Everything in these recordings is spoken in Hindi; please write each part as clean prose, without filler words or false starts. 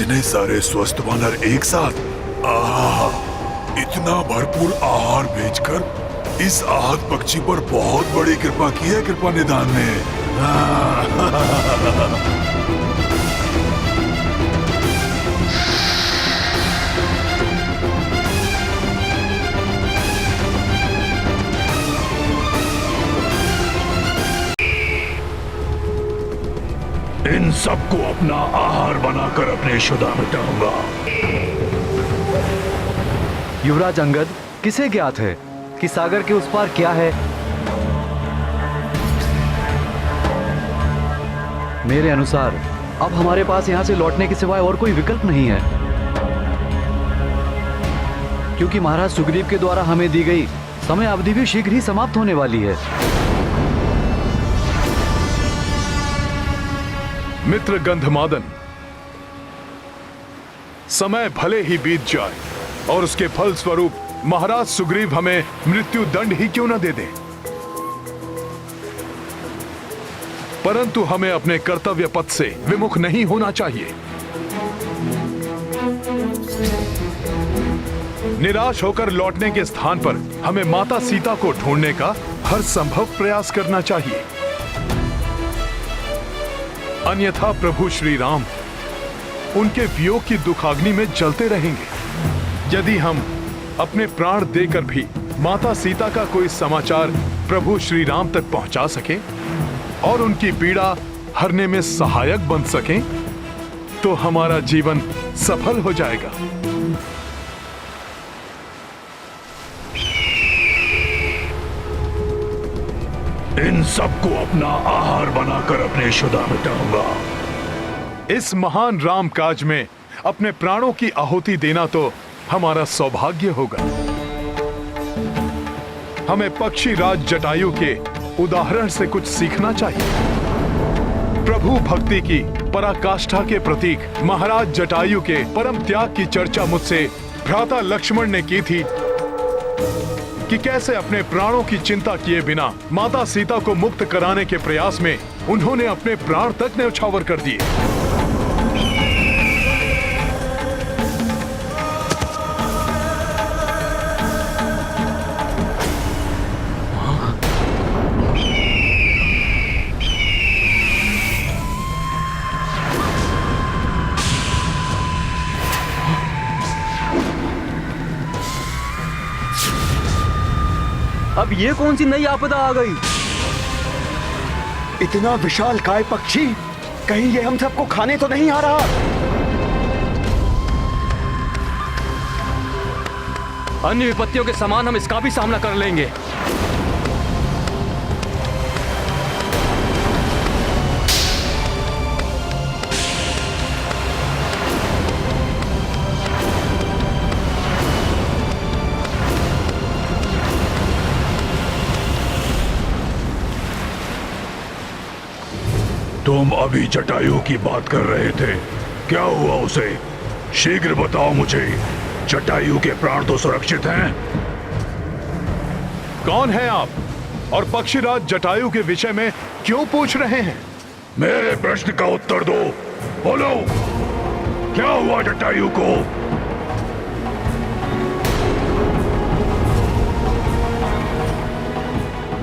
इतने सारे स्वस्थ वानर एक साथ। आहा, इतना भरपूर आहार भेजकर इस आहत पक्षी पर बहुत बड़ी कृपा की है कृपा निधान ने। इन सबको अपना आहार बनाकर अपने शुदा मिटाऊंगा। युवराज अंगद, किसे ज्ञात है कि सागर के उस पार क्या है? मेरे अनुसार अब हमारे पास यहां से लौटने के सिवाय और कोई विकल्प नहीं है, क्योंकि महाराज सुग्रीव के द्वारा हमें दी गई समय अवधि भी शीघ्र ही समाप्त होने वाली है। मित्र गंधमादन, समय भले ही बीत जाए और उसके फल स्वरूप महाराज सुग्रीव हमें मृत्यु दंड ही क्यों न दे दे, परंतु हमें अपने कर्तव्य पथ से विमुख नहीं होना चाहिए। निराश होकर लौटने के स्थान पर हमें माता सीता को ढूंढने का हर संभव प्रयास करना चाहिए, अन्यथा प्रभु श्री राम उनके वियोग की दुखाग्नि में जलते रहेंगे। यदि हम अपने प्राण देकर भी माता सीता का कोई समाचार प्रभु श्री राम तक पहुंचा सके और उनकी पीड़ा हरने में सहायक बन सकें, तो हमारा जीवन सफल हो जाएगा। इन सबको अपना आहार बनाकर अपने शुदा मिटाऊंगा। इस महान राम काज में अपने प्राणों की आहुति देना तो हमारा सौभाग्य होगा। हमें पक्षी राज जटायु के उदाहरण से कुछ सीखना चाहिए। प्रभु भक्ति की पराकाष्ठा के प्रतीक महाराज जटायु के परम त्याग की चर्चा मुझसे भ्राता लक्ष्मण ने की थी कि कैसे अपने प्राणों की चिंता किए बिना माता सीता को मुक्त कराने के प्रयास में उन्होंने अपने प्राण तक न्यौछावर कर दिए। अब ये कौन सी नई आपदा आ गई? इतना विशाल काय पक्षी, कहीं ये हम सबको खाने तो नहीं आ रहा? अन्य विपत्तियों के समान हम इसका भी सामना कर लेंगे। तुम अभी जटायु की बात कर रहे थे, क्या हुआ उसे? शीघ्र बताओ मुझे। जटायु के प्राण तो सुरक्षित हैं? कौन है आप और पक्षीराज जटायु के विषय में क्यों पूछ रहे हैं? मेरे प्रश्न का उत्तर दो। बोलो, क्या हुआ जटायु को?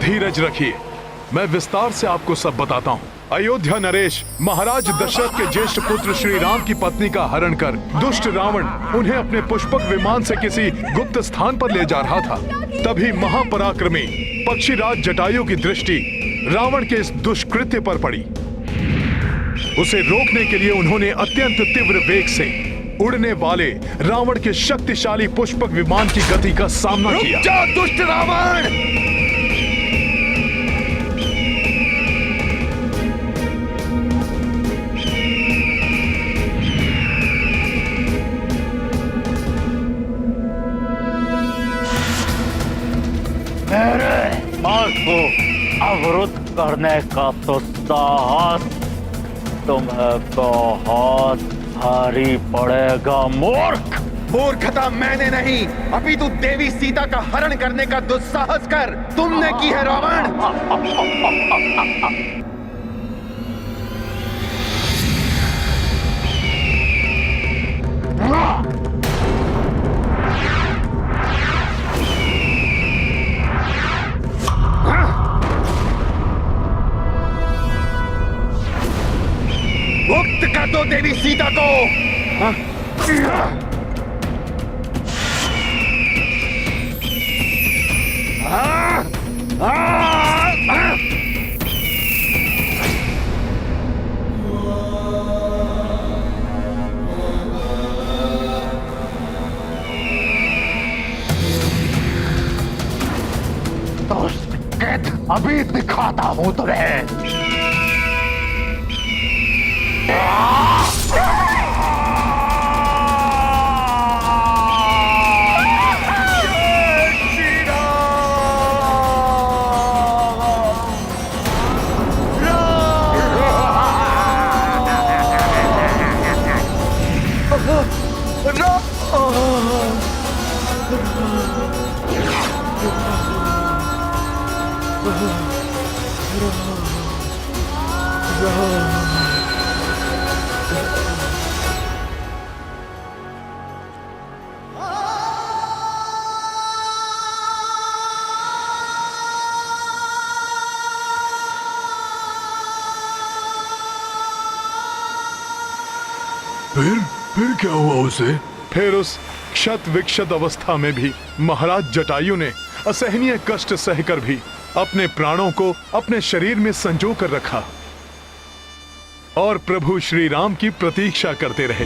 धीरज रखिए, मैं विस्तार से आपको सब बताता हूँ। अयोध्या नरेश महाराज दशरथ के ज्येष्ठ पुत्र श्री राम की पत्नी का हरण कर दुष्ट रावण उन्हें अपने पुष्पक विमान से किसी गुप्त स्थान पर ले जा रहा था। तभी महापराक्रमी पक्षीराज जटायु की दृष्टि रावण के इस दुष्कृत्य पर पड़ी। उसे रोकने के लिए उन्होंने अत्यंत तीव्र वेग से उड़ने वाले रावण के शक्तिशाली पुष्पक विमान की गति का सामना किया। रुक जा दुष्ट रावण! मेरे मार्ग को अवरुद्ध करने का तो साहस तुम्हें बहुत भारी पड़ेगा मूर्ख। मूर्खता मैंने नहीं, अभी तू देवी सीता का हरण करने का दुस्साहस कर तुमने की है रावण। सीता को। अभी दिखाता हूं तुम्हें। फिर क्या हुआ उसे? फिर उस क्षत विक्षत अवस्था में भी महाराज जटायु ने असहनीय कष्ट सहकर भी अपने प्राणों को अपने शरीर में संजो कर रखा और प्रभु श्री राम की प्रतीक्षा करते रहे।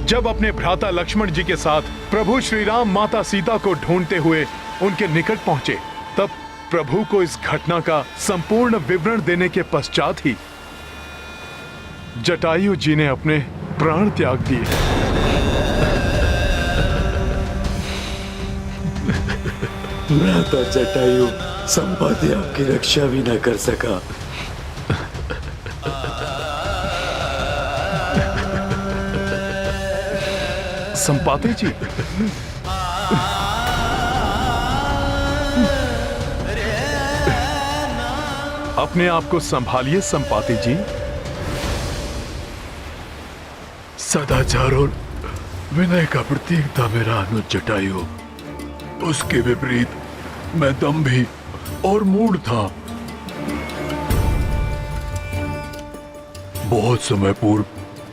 जब अपने भ्राता लक्ष्मण जी के साथ प्रभु श्री राम माता सीता को ढूंढते हुए उनके निकट पहुंचे, तब प्रभु को इस घटना का संपूर्ण विवरण देने के पश्चात ही जटायु जी ने अपने प्राण त्याग दिए। भ्राता जटायु संपाति आपकी रक्षा भी न कर सका। संपाति जी, अपने आप को संभालिए संपाति जी। सदाचार और विनय का प्रतीक था मेरा अनुज जटायु। उसके विपरीत मैं दंभी और मूढ़ था। बहुत समय पूर्व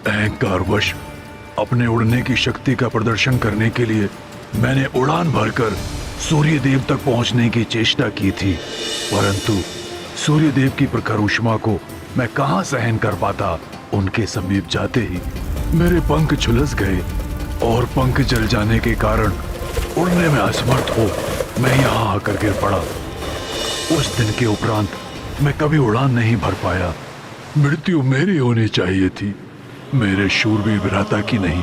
अहंकारवश अपने उड़ने की शक्ति का प्रदर्शन करने के लिए मैंने उड़ान भरकर सूर्य देव तक पहुंचने की चेष्टा की थी, परंतु सूर्य देव की प्रखर ऊष्मा को मैं कहां सहन कर पाता। उनके समीप जाते ही मेरे पंख झुलस गए और पंख जल जाने के कारण उड़ने में असमर्थ हो मैं यहाँ आकर गिर पड़ा। उस दिन के उपरांत मैं कभी उड़ान नहीं भर पाया। मृत्यु मेरी होनी चाहिए थी, मेरे शूरवीर भ्राता की नहीं।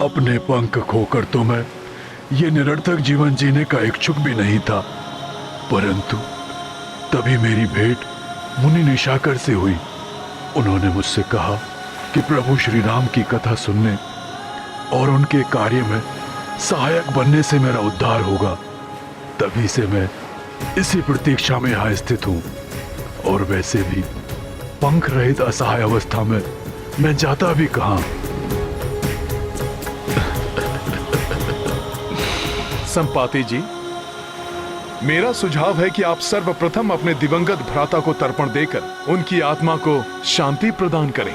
अपने पंख खोकर तो मैं ये निरर्थक जीवन जीने का इच्छुक भी नहीं था, परंतु तभी मेरी भेंट मुनि निशाकर से हुई। उन्होंने मुझसे कहा कि प्रभु श्री राम की कथा सुनने और उनके कार्य में सहायक बनने से मेरा उद्धार होगा। तभी से मैं इसी प्रतीक्षा में यहाँ स्थित हूँ, और वैसे भी पंख रहित असहाय अवस्था में मैं जाता भी कहाँ। संपाति जी, मेरा सुझाव है कि आप सर्वप्रथम अपने दिवंगत भ्राता को तर्पण देकर उनकी आत्मा को शांति प्रदान करें।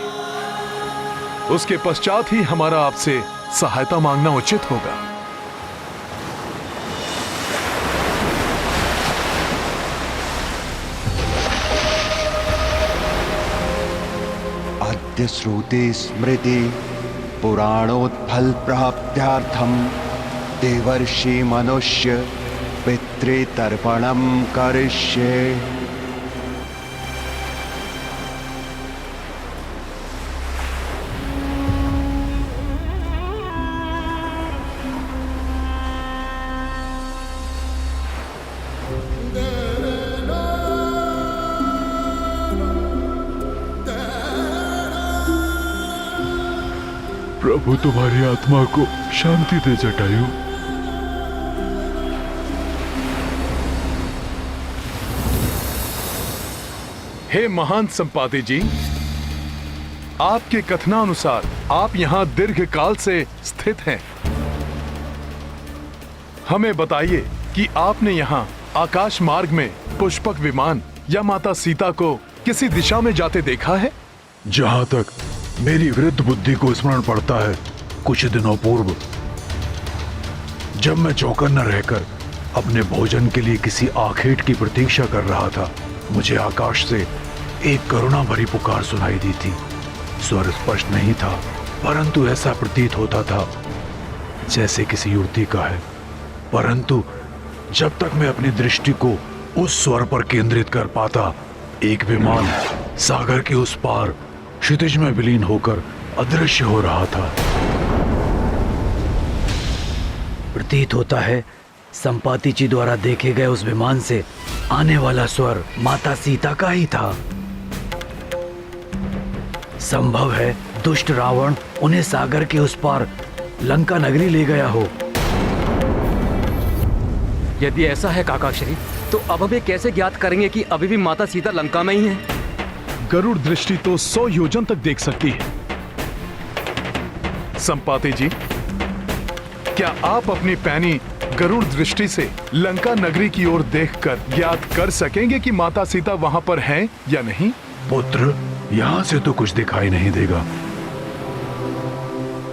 उसके पश्चात ही हमारा आपसे सहायता मांगना उचित होगा। अद्य श्रुति स्मृति पुराणोत्फल प्राप्त्यार्थम देवर्षि मनुष्य पितृतर्पणम करिष्ये। प्रभु तुम्हारी आत्मा को शांति दे जटायु। हे महान संपाति जी, आपके कथनानुसार आप यहाँ दीर्घ काल से स्थित हैं। हमें बताइए कि आपने यहाँ आकाश मार्ग में पुष्पक विमान या माता सीता को किसी दिशा में जाते देखा है? जहां तक मेरी वृद्ध बुद्धि को स्मरण पड़ता है, कुछ दिनों पूर्व जब मैं चौकन्ना रहकर अपने भोजन के लिए किसी आखेट की प्रतीक्षा कर रहा था, मुझे आकाश से एक करुणा भरी पुकार सुनाई दी थी। स्वर स्पष्ट नहीं था, परंतु ऐसा प्रतीत होता था जैसे किसी युवती का है। परंतु जब तक मैं अपनी दृष्टि को उस स्वर पर केंद्रित कर पाता, एक विमान सागर के उस पार क्षितिज में विलीन होकर अदृश्य हो रहा था। प्रतीत होता है संपाति जी द्वारा देखे गए उस विमान से आने वाला स्वर माता सीता का ही था। संभव है दुष्ट रावण उन्हें सागर के उस पार लंका नगरी ले गया हो। यदि ऐसा है काकाश्री, तो अब हमें कैसे ज्ञात करेंगे कि अभी भी माता सीता लंका में ही है? गरुड़ दृष्टि तो 100 योजन तक देख सकती है। संपाति जी, क्या आप अपनी पैनी गरुड़ दृष्टि से लंका नगरी की ओर देखकर ज्ञात कर सकेंगे कि माता सीता वहां पर हैं या नहीं? पुत्र, यहां से तो कुछ दिखाई नहीं देगा,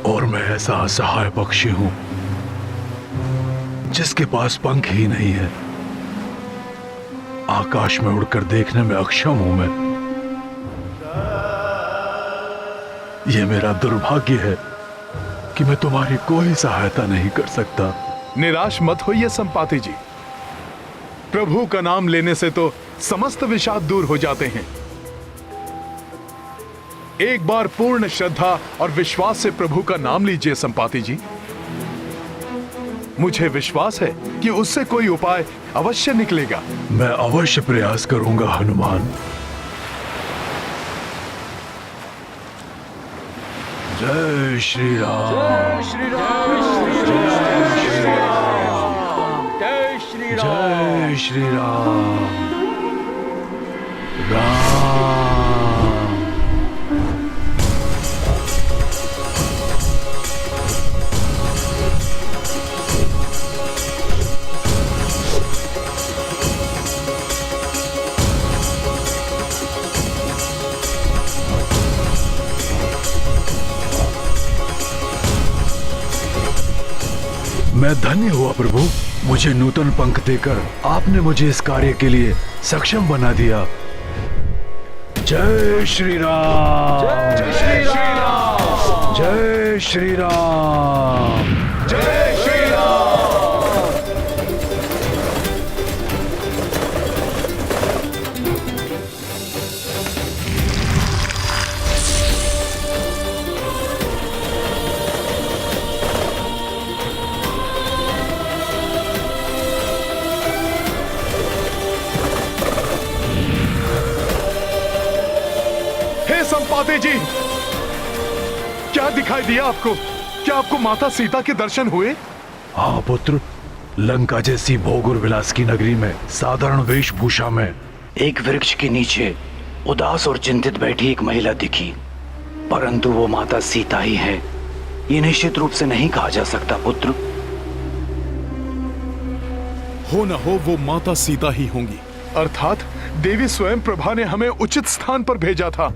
और मैं ऐसा असहाय पक्षी हूं जिसके पास पंख ही नहीं है। आकाश में उड़कर देखने में अक्षम हूं मैं। यह मेरा दुर्भाग्य है कि मैं तुम्हारी कोई सहायता नहीं कर सकता। निराश मत होइए संपाति जी। प्रभु का नाम लेने से तो समस्त विषाद दूर हो जाते हैं। एक बार पूर्ण श्रद्धा और विश्वास से प्रभु का नाम लीजिए संपाति जी। मुझे विश्वास है कि उससे कोई उपाय अवश्य निकलेगा। मैं अवश्य प्रयास करूंगा हनुमान। जय श्री राम। जय श्री राम। जय श्री राम। जय श्री राम। जय श्री राम। राम। मैं धन्य हुआ प्रभु, मुझे नूतन पंख देकर आपने मुझे इस कार्य के लिए सक्षम बना दिया। जय श्री राम। जय श्री राम। जय श्री राम। जय श्री राम। संपाति जी, क्या दिखाई दिया आपको? क्या आपको माता सीता के दर्शन हुए? हाँ पुत्र, लंका जैसी भोग और विलास की नगरी में साधारण वेशभूषा में एक वृक्ष के नीचे उदास और चिंतित बैठी एक महिला दिखी, परंतु वो माता सीता ही है, ये निश्चित रूप से नहीं कहा जा सकता पुत्र। हो न हो वो माता सीता ही होंगी, अर्थात देवी स्वयं प्रभा ने हमें उचित स्थान पर भेजा था।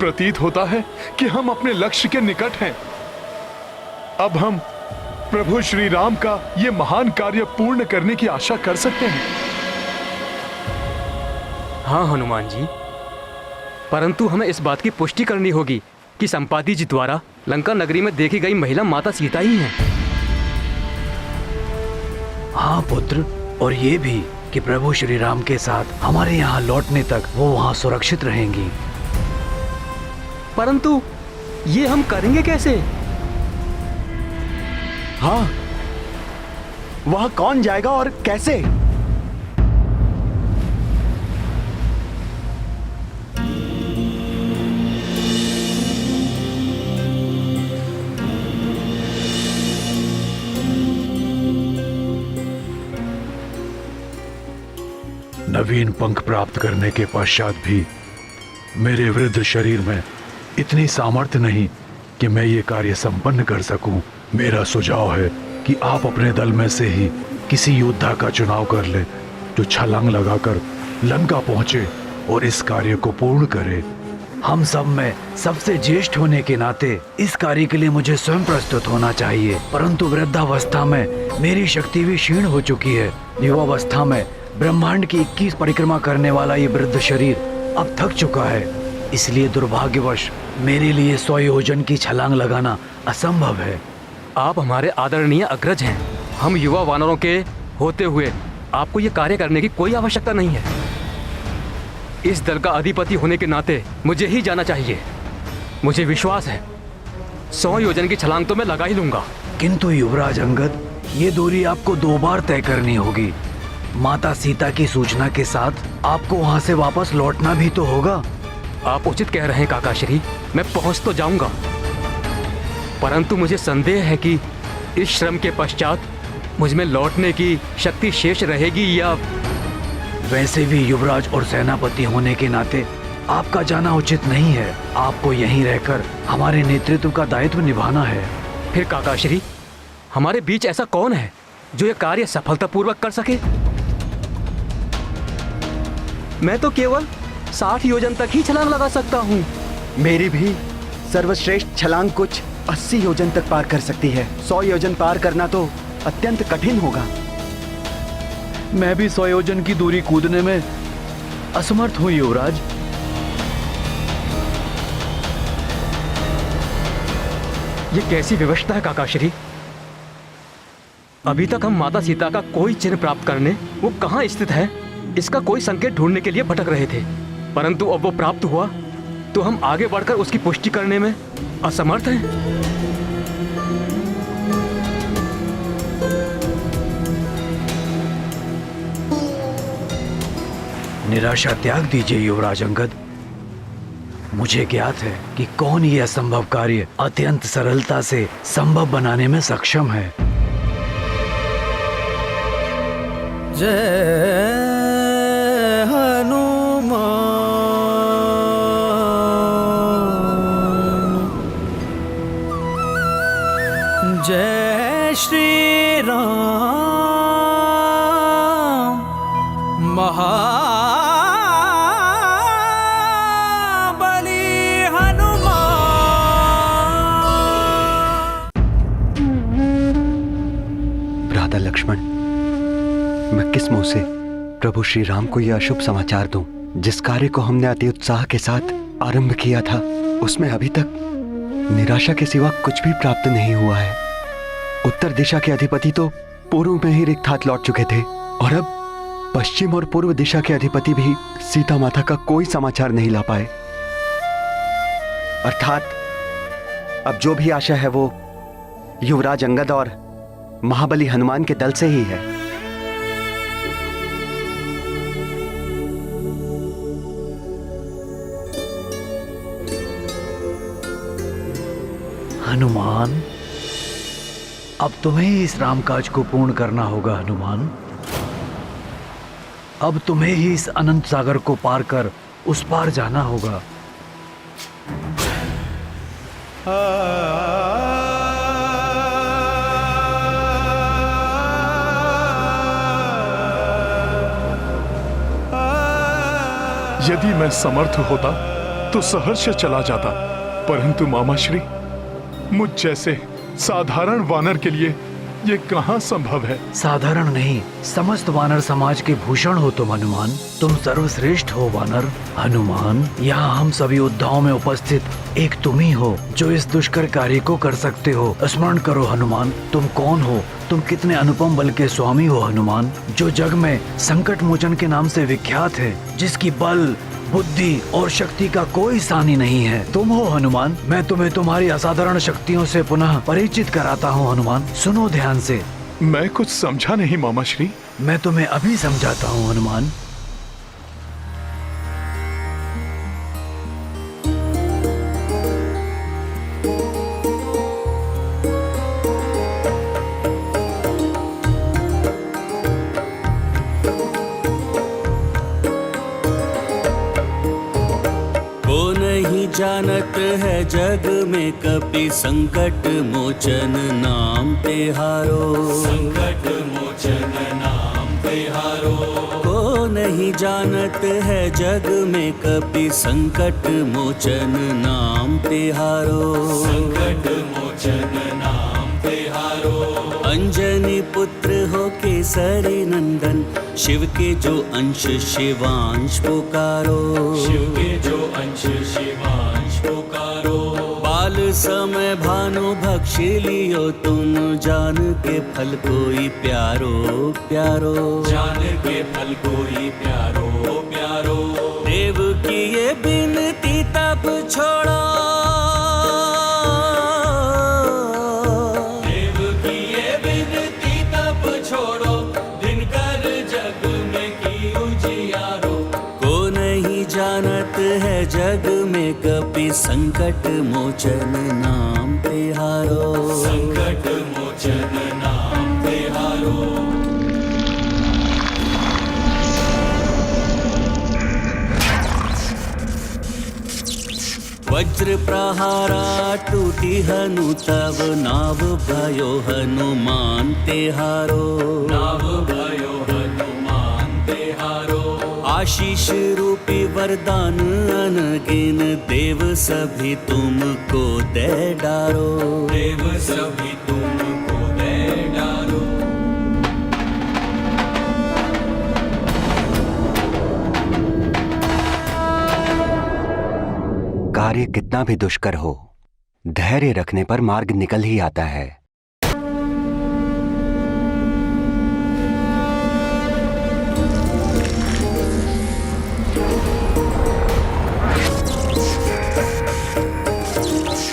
प्रतीत होता है कि हम अपने लक्ष्य के निकट हैं। अब हम प्रभु श्री राम का ये महान कार्य पूर्ण करने की आशा कर सकते हैं। हाँ हनुमान जी, परंतु हमें इस बात की पुष्टि करनी होगी कि संपाति जी द्वारा लंका नगरी में देखी गई महिला माता सीता ही है। हाँ पुत्र, और ये भी कि प्रभु श्री राम के साथ हमारे यहाँ लौटने तक वो वहाँ सुरक्षित रहेंगी। परंतु ये हम करेंगे कैसे? हाँ, वहां कौन जाएगा और कैसे? नवीन पंख प्राप्त करने के पश्चात भी मेरे वृद्ध शरीर में इतनी सामर्थ्य नहीं कि मैं ये कार्य संपन्न कर सकूं। मेरा सुझाव है कि आप अपने दल में से ही किसी योद्धा का चुनाव कर ले, जो छलांग लगाकर लंका पहुंचे और इस कार्य को पूर्ण करे। हम सब में सबसे ज्येष्ठ होने के नाते इस कार्य के लिए मुझे स्वयं प्रस्तुत होना चाहिए, परंतु वृद्धावस्था में मेरी शक्ति भी क्षीण हो चुकी है। युवावस्था में ब्रह्मांड की 21 परिक्रमा करने वाला ये वृद्ध शरीर अब थक चुका है, इसलिए दुर्भाग्यवश मेरे लिए 100 योजन की छलांग लगाना असंभव है। आप हमारे आदरणीय अग्रज हैं। हम युवा वानरों के होते हुए आपको ये कार्य करने की कोई आवश्यकता नहीं है। इस दल का अधिपति होने के नाते मुझे ही जाना चाहिए। मुझे विश्वास है 100 योजन की छलांग तो मैं लगा ही लूंगा। किंतु युवराज अंगद, ये दूरी आपको 2 बार तय करनी होगी। माता सीता की सूचना के साथ आपको वहाँ से वापस लौटना भी तो होगा। आप उचित कह रहे हैं काका श्री, मैं पहुंच तो जाऊंगा, परंतु मुझे संदेह है कि इस श्रम के पश्चात मुझ में लौटने की शक्ति शेष रहेगी या। वैसे भी युवराज और सेनापति होने के नाते आपका जाना उचित नहीं है। आपको यहीं रहकर हमारे नेतृत्व का दायित्व निभाना है। फिर काका श्री, हमारे बीच ऐसा कौन है जो ये कार्य सफलतापूर्वक कर सके? मैं तो केवल 60 योजन तक ही छलांग लगा सकता हूँ। मेरी भी सर्वश्रेष्ठ छलांग कुछ 80 योजन तक पार कर सकती है। 100 योजन पार करना तो अत्यंत कठिन होगा। मैं भी 100 योजन की दूरी कूदने में असमर्थ हूँ युवराज। ये कैसी व्यवस्था है काका श्री? अभी तक हम माता सीता का कोई चिन्ह प्राप्त करने वो कहाँ स्थित है इसका कोई संकेत ढूंढने के लिए भटक रहे थे, परंतु अब वो प्राप्त हुआ तो हम आगे बढ़कर उसकी पुष्टि करने में असमर्थ हैं। निराशा त्याग दीजिए युवराज अंगद। मुझे ज्ञात है कि कौन ये असंभव कार्य अत्यंत सरलता से संभव बनाने में सक्षम है। जय हनुमान, जय श्री राम, महाबली हनुमान। भ्राता लक्ष्मण, मैं किस मुंह से प्रभु श्री राम को यह अशुभ समाचार दूं? जिस कार्य को हमने अति उत्साह के साथ आरंभ किया था उसमें अभी तक निराशा के सिवा कुछ भी प्राप्त नहीं हुआ है। उत्तर दिशा के अधिपति तो पूर्व में ही रिक्त हाथ लौट चुके थे और अब पश्चिम और पूर्व दिशा के अधिपति भी सीता माता का कोई समाचार नहीं ला पाए। अर्थात अब जो भी आशा है वो युवराज अंगद और महाबली हनुमान के दल से ही है। हनुमान, अब तुम्हें ही इस रामकाज को पूर्ण करना होगा। हनुमान, अब तुम्हें ही इस अनंत सागर को पार कर उस पार जाना होगा। यदि मैं समर्थ होता तो सहर्ष चला जाता, परंतु मामाश्री, मुझ जैसे साधारण वानर के लिए ये कहाँ संभव है? साधारण नहीं, समस्त वानर समाज के भूषण हो तुम हनुमान। तुम सर्वश्रेष्ठ हो वानर। हनुमान, यहाँ हम सभी योद्धाओं में उपस्थित एक तुम ही हो जो इस दुष्कर कार्य को कर सकते हो। स्मरण करो हनुमान, तुम कौन हो? तुम कितने अनुपम बल के स्वामी हो हनुमान, जो जग में संकट मोचन के नाम से विख्यात है, जिसकी बल, बुद्धि और शक्ति का कोई सानी नहीं है। तुम हो हनुमान। मैं तुम्हें तुम्हारी असाधारण शक्तियों से पुनः परिचित कराता हूँ हनुमान। सुनो ध्यान से। मैं कुछ समझा नहीं मामाश्री। मैं तुम्हें अभी समझाता हूँ हनुमान। जानत है जग में कपि संकट मोचन नाम तिहारो, संकट मोचन नाम तिहारो। को नहीं जानत है जग में कपि संकट मोचन नाम तिहारो। संकट मोचन नाम तिहारो। अंजनी पुत्र हो केसरी नंदन, शिव के जो अंश शिवांश पुकारो। शिव के जो अंश शिवांश पुकारो। बाल समय भानु भक्षी लियो तुम, जान के फल कोई प्यारो प्यारो। जान के फल कोई प्यारो प्यारो। देव की ये बिनती तब छोड़ो। देव की ये बिनती तब छोड़ो, दिन कर जग में की उजियारो। को नहीं जानत है जग में कपि संकट मोचन नाम तिहारो। संकट मोचन नाम तिहारो। वज्र प्रहारा टूटी हनु तब, नाव भयो हनुमान तिहारो। नाव भयो हनुमान तिहारो। आशीष रूपी वरदान अनगिन, देव सभी तुमको दे डारो। देव सभी तुमको दे डारो। कार्य कितना भी दुष्कर हो, धैर्य रखने पर मार्ग निकल ही आता है।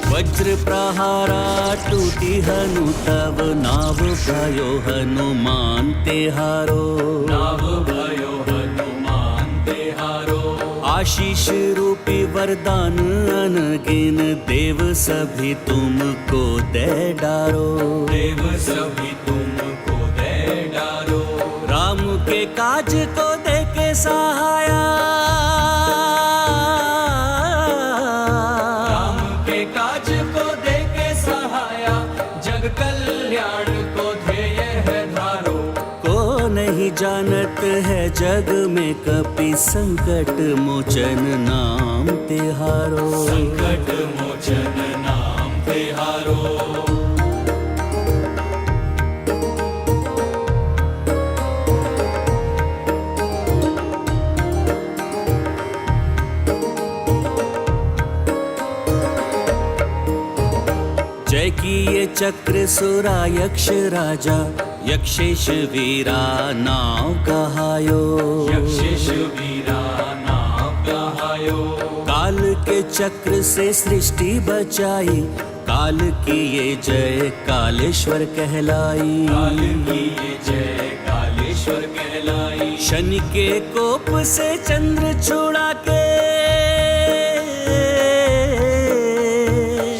वज्र प्रहारा टूटी हनु तब, नाव भयो हनुमान तिहारो। नाव भयो हनुमान तिहारो। आशीष रूपी वरदान अनगिन, देव सभी तुमको दे डारो। देव सभी तुमको दे डारो। राम के काज को दे के सहाया। राम के काज को दे के सहाया, जग कल्याण को ध्येय है धारो। को नहीं जानत है जग में कपि संकट मोचन नाम तिहारो। संकट मोचन नाम तिहारो। जय किए चक्र सुरा यक्ष राजा, यक्षेश वीरा नाव कहायो। यक्षेश वीरा नाव कहायो। काल के चक्र से सृष्टि बचाई, काल की ये जय कालेश्वर कहलाई। काल की ये जय कालेश्वर कहलाई। शनि के कोप से चंद्र छुड़ा के,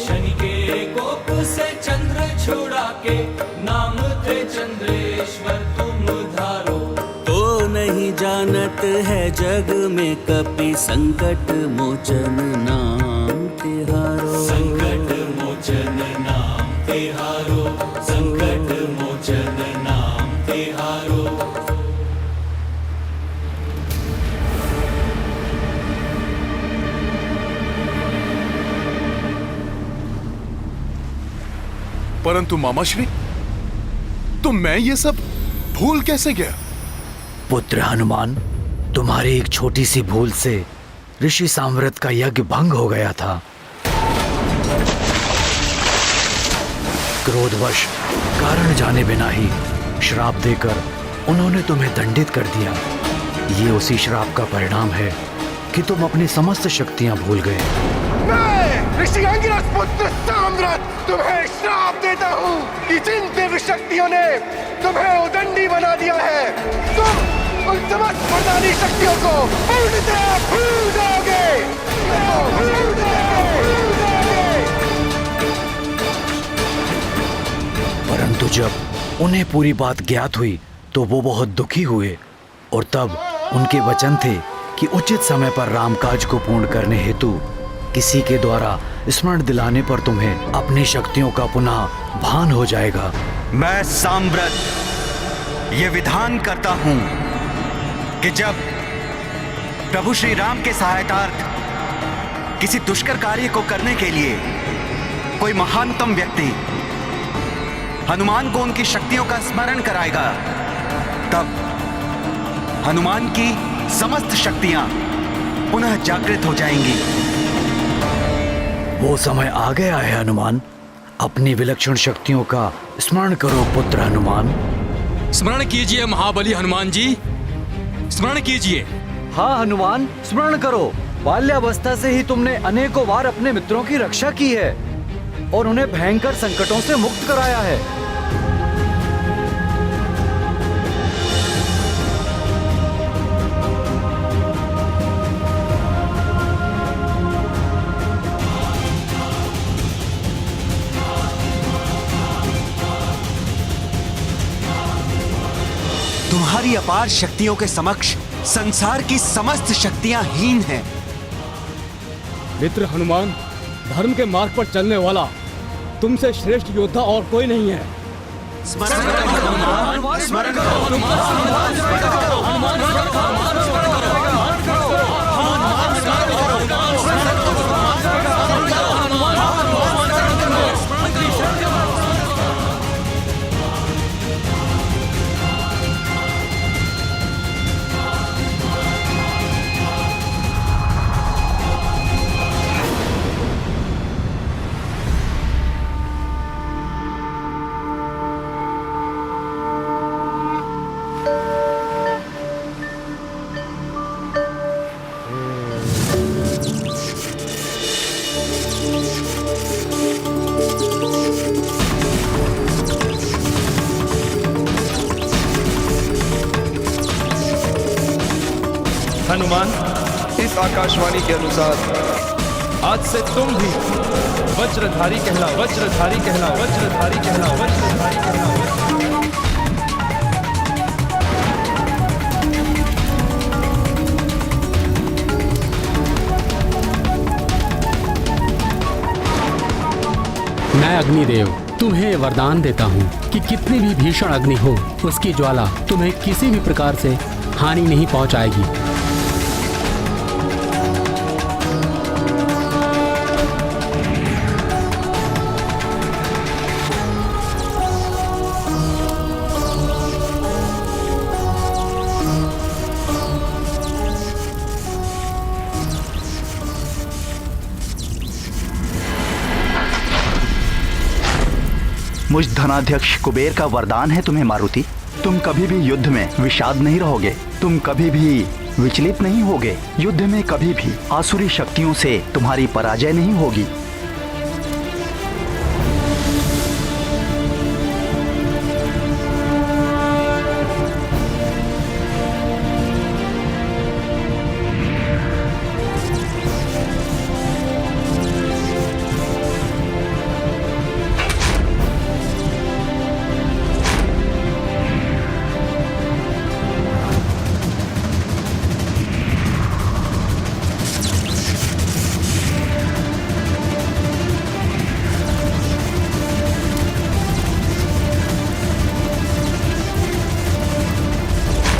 शनि के कोप से चंद्र छुड़ा के, नाम थे चंद्रेश्वर तुम धारो। तो नहीं जानत है जग में कपि संकट मोचन नाम तिहारो। संकट मोचन नाम तिहारो। संकट मोचन नाम तिहारो। परंतु मामाश्री, तो मैं ये सब भूल कैसे गया? पुत्र हनुमान, तुम्हारी एक छोटी सी भूल से ऋषि साम्राट का यज्ञ भंग हो गया था। क्रोधवश कारण जाने बिना ही श्राप देकर उन्होंने तुम्हें दंडित कर दिया। ये उसी श्राप का परिणाम है कि तुम अपनी समस्त शक्तियां भूल गए। मैं ऋषि अंगिरस पुत्र साम्राट तुम्हें श्राप देता हूँ कि जिन दिव्य शक्तियों ने तुम्हें उदंडी बना दिया है, तुम उन समस्त वरदानी शक्तियों को पूर्णतः भूल जाओगे। परंतु जब उन्हें पूरी बात ज्ञात हुई तो वो बहुत दुखी हुए और तब उनके वचन थे कि उचित समय पर रामकाज को पूर्ण करने हेतु किसी के द्वारा स्मरण दिलाने पर तुम्हें अपनी शक्तियों का पुनः भान हो जाएगा। मैं साम्राट ये विधान करता हूं कि जब प्रभु श्री राम के सहायतार्थ किसी दुष्कर कार्य को करने के लिए कोई महानतम व्यक्ति हनुमान को उनकी शक्तियों का स्मरण कराएगा, तब हनुमान की समस्त शक्तियां पुनः जागृत हो जाएंगी। वो समय आ गया है हनुमान, अपनी विलक्षण शक्तियों का स्मरण करो पुत्र हनुमान। स्मरण कीजिए महाबली हनुमान जी, स्मरण कीजिए। हाँ हनुमान, स्मरण करो। बाल्यावस्था से ही तुमने अनेकों बार अपने मित्रों की रक्षा की है और उन्हें भयंकर संकटों से मुक्त कराया है। तुम्हारी अपार शक्तियों के समक्ष संसार की समस्त शक्तियां हीन हैं। मित्र हनुमान, धर्म के मार्ग पर चलने वाला तुमसे श्रेष्ठ योद्धा और कोई नहीं है। स्मरण करो हनुमान, स्मरण करो हनुमान, स्मरण करो हनुमान, हनुमान, इस आकाशवाणी के अनुसार आज से तुम भी वज्रधारी कहला, वज्रधारी कहला, वज्रधारी कहला, वज्रधारी कहला। मैं अग्निदेव तुम्हें वरदान देता हूँ कि कितनी भी भीषण अग्नि हो, उसकी ज्वाला तुम्हें किसी भी प्रकार से हानि नहीं पहुँचाएगी। मुझ धनाध्यक्ष कुबेर का वरदान है तुम्हें मारुति, तुम कभी भी युद्ध में विषाद नहीं रहोगे, तुम कभी भी विचलित नहीं होगे। युद्ध में कभी भी आसुरी शक्तियों से तुम्हारी पराजय नहीं होगी।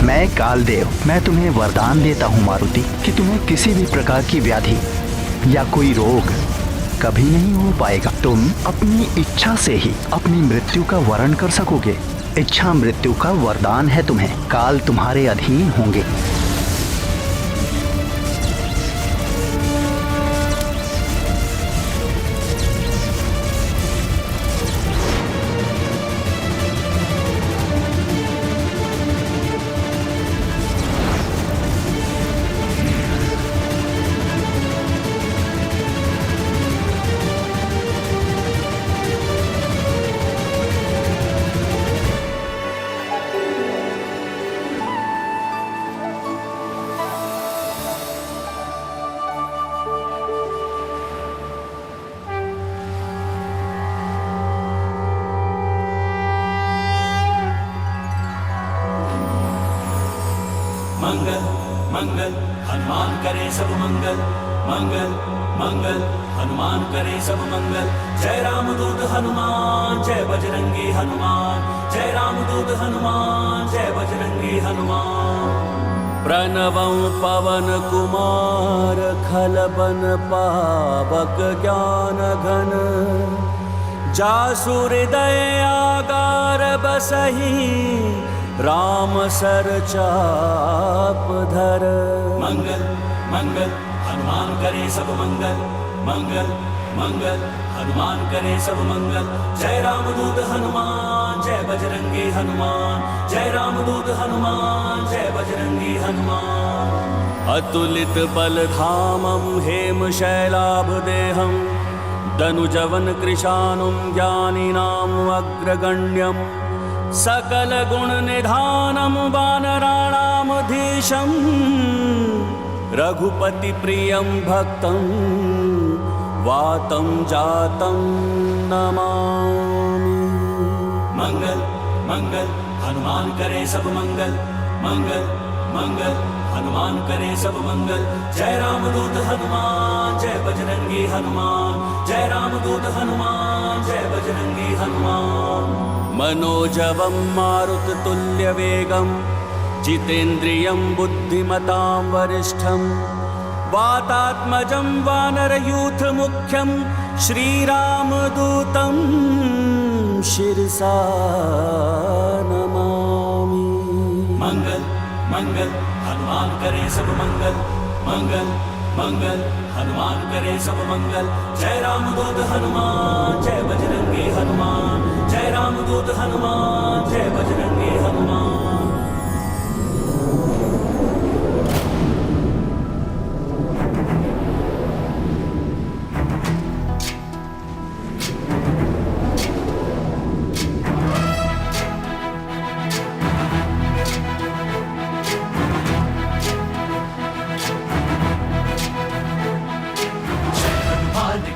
मैं कालदेव, मैं तुम्हें वरदान देता हूँ मारुति कि तुम्हें किसी भी प्रकार की व्याधि या कोई रोग कभी नहीं हो पाएगा। तुम अपनी इच्छा से ही अपनी मृत्यु का वरण कर सकोगे। इच्छा मृत्यु का वरदान है तुम्हें, काल तुम्हारे अधीन होंगे। मंगल मंगल हनुमान करे सब मंगल, मंगल मंगल हनुमान करे सब मंगल। जय राम दूत हनुमान, जय बजरंगी हनुमान, जय रामदूत हनुमान, जय बजरंगी हनुमान। प्रणवं पवन कुमार खलबन पावक ज्ञान घन, जासु हृदय आगार बसहि राम सर चाप धर। मंगल मंगल हनुमान करे सब मंगल, मंगल मंगल हनुमान करे सब मंगल। जय रामदूत हनुमान, जय बजरंगी हनुमान, जय रामदूत हनुमान, जय बजरंगी हनुमान। अतुलित बल धामं हेम शैलाभ देहं, दनुजवन कृशानुं ज्ञानिनां अग्रगण्यं, सकल गुण निधानं वानराणां धीशं, रघुपति प्रियं भक्तं वातं जातं नमामि। मंगल मंगल हनुमान करे सब मंगल, मंगल मंगल हनुमान करे सब मंगल। जय रामदूत हनुमान, जय बजरंगी हनुमान, जय रामदूत हनुमान, जय बजरंगी हनुमान। मनोजवं मारुततुल्य वेगं, जितेन्द्रियं बुद्धिमतां वरिष्ठं, वातात्मजं वानरयूथ मुख्यं, श्रीरामदूतं शिरसा नमामि। मंगल मंगल हनुमान करे सब मंगल, मंगल मंगल हनुमान करे सब मंगल। जय रामदूत हनुमान, जय बजरंगी हनुमान, जय रामदूत हनुमान, जय बजरंगी हनुमान।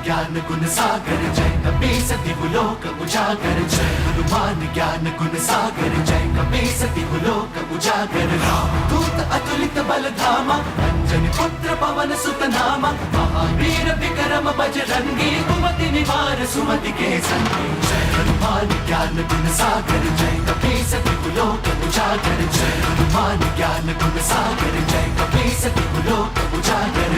ज्ञान गुण सागर जय कपीस तिहुलोक उजागर। जय हनुमान ज्ञान गुण सागर जय कपीस तिहुलोक उजागर। रामदूत अतुलित बल धामा, अंजनी पुत्र पवन सुत नामा, महावीर विक्रम बजरंगी, कुमति निवार सुमति के संगी। जय हनुमान ज्ञान गुण सागर जय कपीस तिहुलोक उजागर। जय हनुमान ज्ञान गुण सागर जय कपीस तिहुलोक उजागर।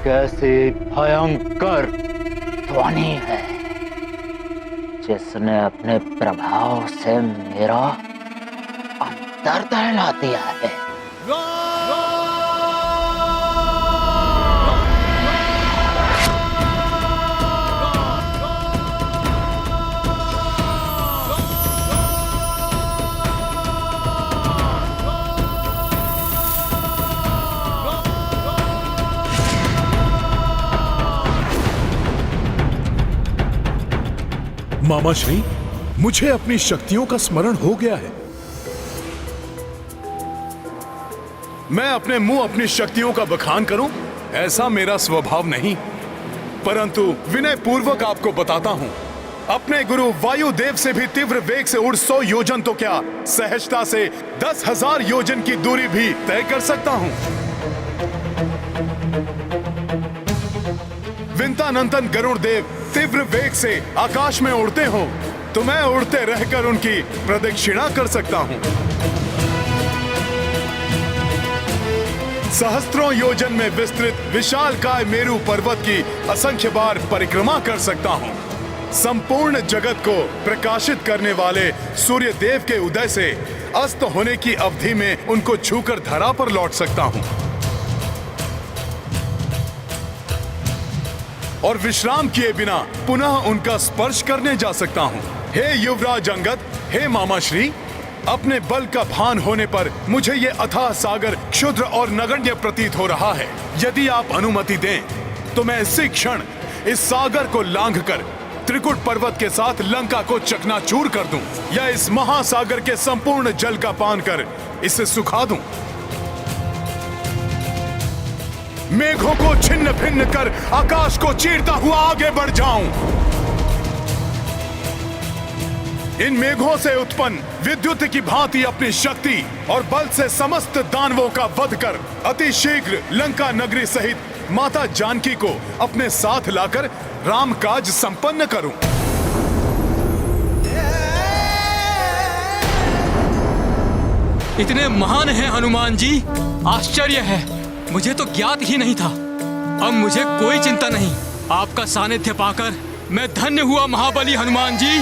कैसी भयंकर ध्वनि है जिसने अपने प्रभाव से मेरा अंतर दहला दिया है। मामा श्री, मुझे अपनी शक्तियों का स्मरण हो गया है। मैं अपने मुंह अपनी शक्तियों का बखान करूं, ऐसा मेरा स्वभाव नहीं, परंतु विनय पूर्वक आपको बताता हूं अपने गुरु वायुदेव से भी तीव्र वेग से उड़ 100 योजन तो क्या, सहजता से 10,000 योजन की दूरी भी तय कर सकता हूँ। विंतानंदन गरुड़ देव तीव्र वेग से आकाश में उड़ते हो तो मैं उड़ते रहकर उनकी प्रदक्षिणा कर सकता हूँ। सहस्त्रों योजन में विस्तृत विशालकाय मेरू पर्वत की असंख्य बार परिक्रमा कर सकता हूँ। संपूर्ण जगत को प्रकाशित करने वाले सूर्य देव के उदय से अस्त होने की अवधि में उनको छूकर धरा पर लौट सकता हूँ और विश्राम किए बिना पुनः उनका स्पर्श करने जा सकता हूँ। हे युवराज अंगद, हे मामाश्री, अपने बल का भान होने पर मुझे ये अथाह सागर क्षुद्र और नगण्य प्रतीत हो रहा है। यदि आप अनुमति दें तो मैं इसी क्षण इस सागर को लांघकर त्रिकुट पर्वत के साथ लंका को चकनाचूर कर दूं या इस महासागर के संपूर्ण जल का पान कर इसे सुखा दूं। मेघों को छिन्न भिन्न कर आकाश को चीरता हुआ आगे बढ़ जाऊं। इन मेघों से उत्पन्न विद्युत की भांति अपनी शक्ति और बल से समस्त दानवों का वध कर अति शीघ्र लंका नगरी सहित माता जानकी को अपने साथ लाकर राम काज संपन्न करूं। इतने महान हैं हनुमान जी, आश्चर्य है, मुझे तो ज्ञात ही नहीं था। अब मुझे कोई चिंता नहीं, आपका सानिध्य पाकर मैं धन्य हुआ महाबली हनुमान जी।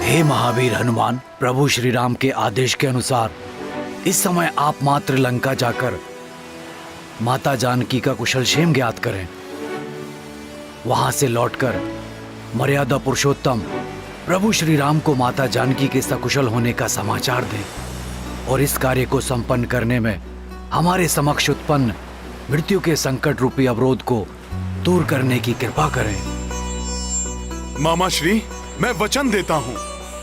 हे महावीर हनुमान, प्रभु श्री राम के आदेश के अनुसार इस समय आप मात्र लंका जाकर माता जानकी का कुशल क्षेम ज्ञात करें। वहां से लौटकर मर्यादा पुरुषोत्तम प्रभु श्री राम को माता जानकी के सकुशल होने का समाचार दें और इस कार्य को संपन्न करने में हमारे समक्ष उत्पन्न मृत्यु के संकट रूपी अवरोध को दूर करने की कृपा करें। मामा श्री, मैं वचन देता हूँ,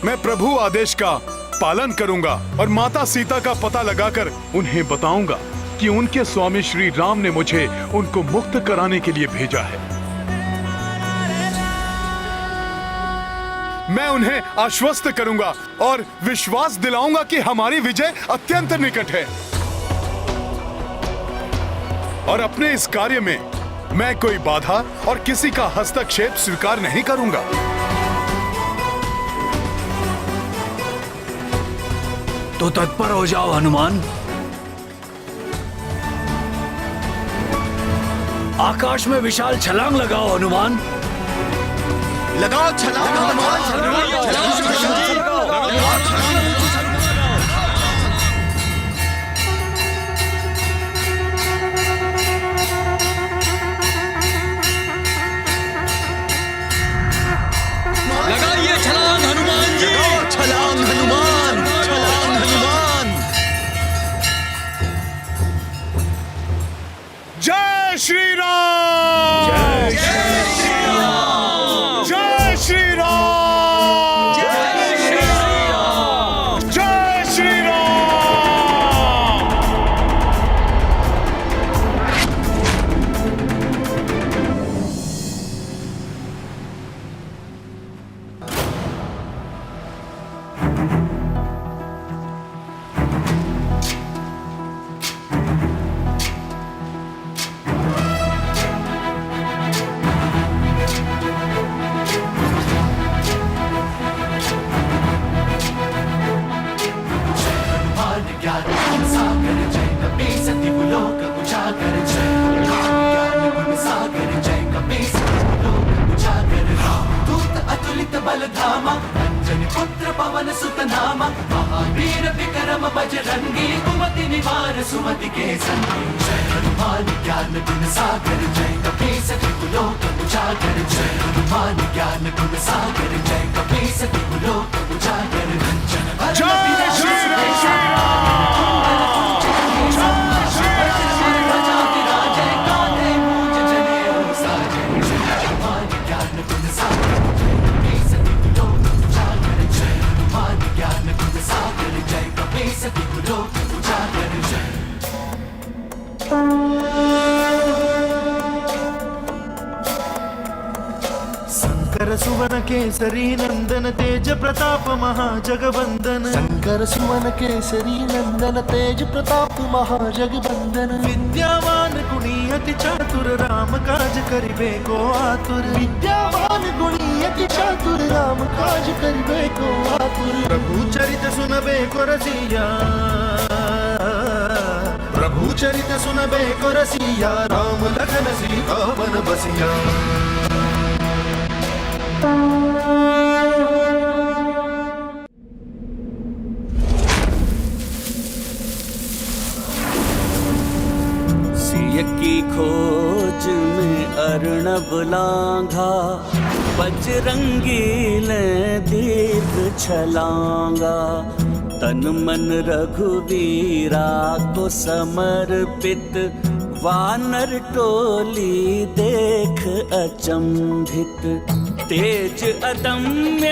मैं प्रभु आदेश का पालन करूंगा और माता सीता का पता लगाकर उन्हें बताऊंगा कि उनके स्वामी श्री राम ने मुझे उनको मुक्त कराने के लिए भेजा है। मैं उन्हें आश्वस्त करूंगा और विश्वास दिलाऊंगा कि हमारी विजय अत्यंत निकट है और अपने इस कार्य में मैं कोई बाधा और किसी का हस्तक्षेप स्वीकार नहीं करूंगा। तो तत्पर हो जाओ हनुमान, आकाश में विशाल छलांग लगाओ हनुमान। लगाओ छलांग हनुमान, लगाइए छलांग हनुमान जी, छलांग हनुमान, छलांग हनुमान। जय श्री राम, जय श्री राम, जय श्री राम, जय श्री राम, जय श्री राम। बलधामा अंजनी पुत्र पवन सुत नामा महावीर विक्रम बजरंगी कुमति निवार सुमति के संगी। जय हनुमान ज्ञान गुण सागर जय कपीस तिहु लोक उजागर। जय हनुमान ज्ञान गुण सागर जय कपीस तिहु लोक उजागर। जय श्री शंकर सुवन केसरी नंदन तेज प्रताप महाजगवंदन शंकर सुमन केसरी नंदन तेज प्रताप महाजगवंदन विद्यावान गुणी अति चातुर राम काज करिबे को आतुर विद्यावान गुणी अति चातुर राम काज करिबे को आतुर प्रभु चरित सुनबे को रसिया प्रभु चरित सुनबे को रसिया राम लखन सीता वन बसिया सिय की खोज में अर्णव लांघा बजरंगी ले दीर्घ छलांगा तन मन रघुवीरा को समर्पित वानर टोली देख अचंभित तेज अदम्य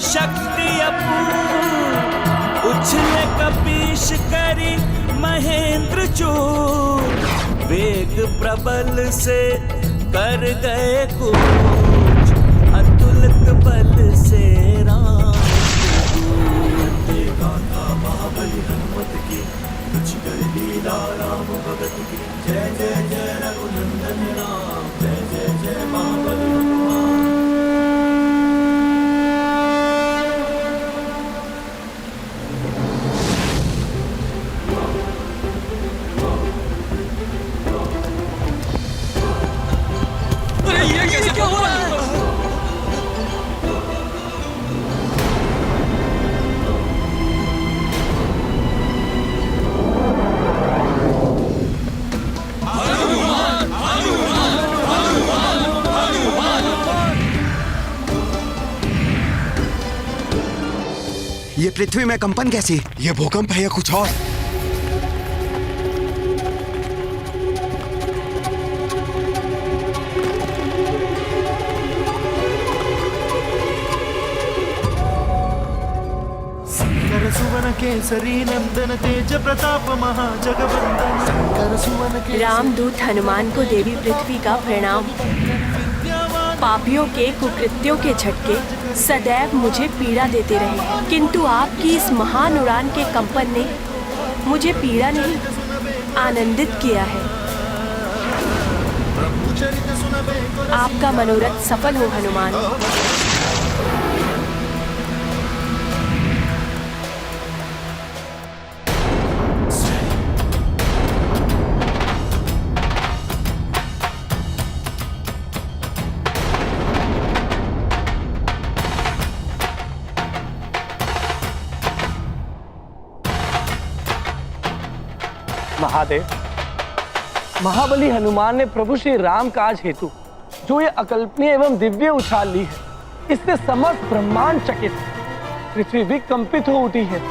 शक्ति अपूर्व उछले कपीश करी महेंद्र चूर वेग प्रबल से कर गए कूच अतुलित बल से राम महाबली हनुमत की कुछ कर लीला राम भगत की जय जय जय रघुनंदन राम जय जय जय महाबली हनुमान ये क्या हो रहा है? ये पृथ्वी में कंपन कैसी? ये भूकंप है या कुछ और? शंकर सुवन केसरी नंदन तेज प्रताप महाजगवंदन शंकर सुवन रामदूत हनुमान को देवी पृथ्वी का प्रणाम। पापियों के कुकृत्यों के झटके सदैव मुझे पीड़ा देते रहे, किंतु आपकी इस महान उड़ान के कंपन ने मुझे पीड़ा नहीं आनंदित किया है। आपका मनोरथ सफल हो हनुमान। महादेव, महाबली हनुमान ने प्रभु श्री राम काज हेतु जो ये अकल्पनीय एवं दिव्य उछाल ली है, इससे समस्त ब्रह्मांड चकित, पृथ्वी भी कंपित हो उठी है।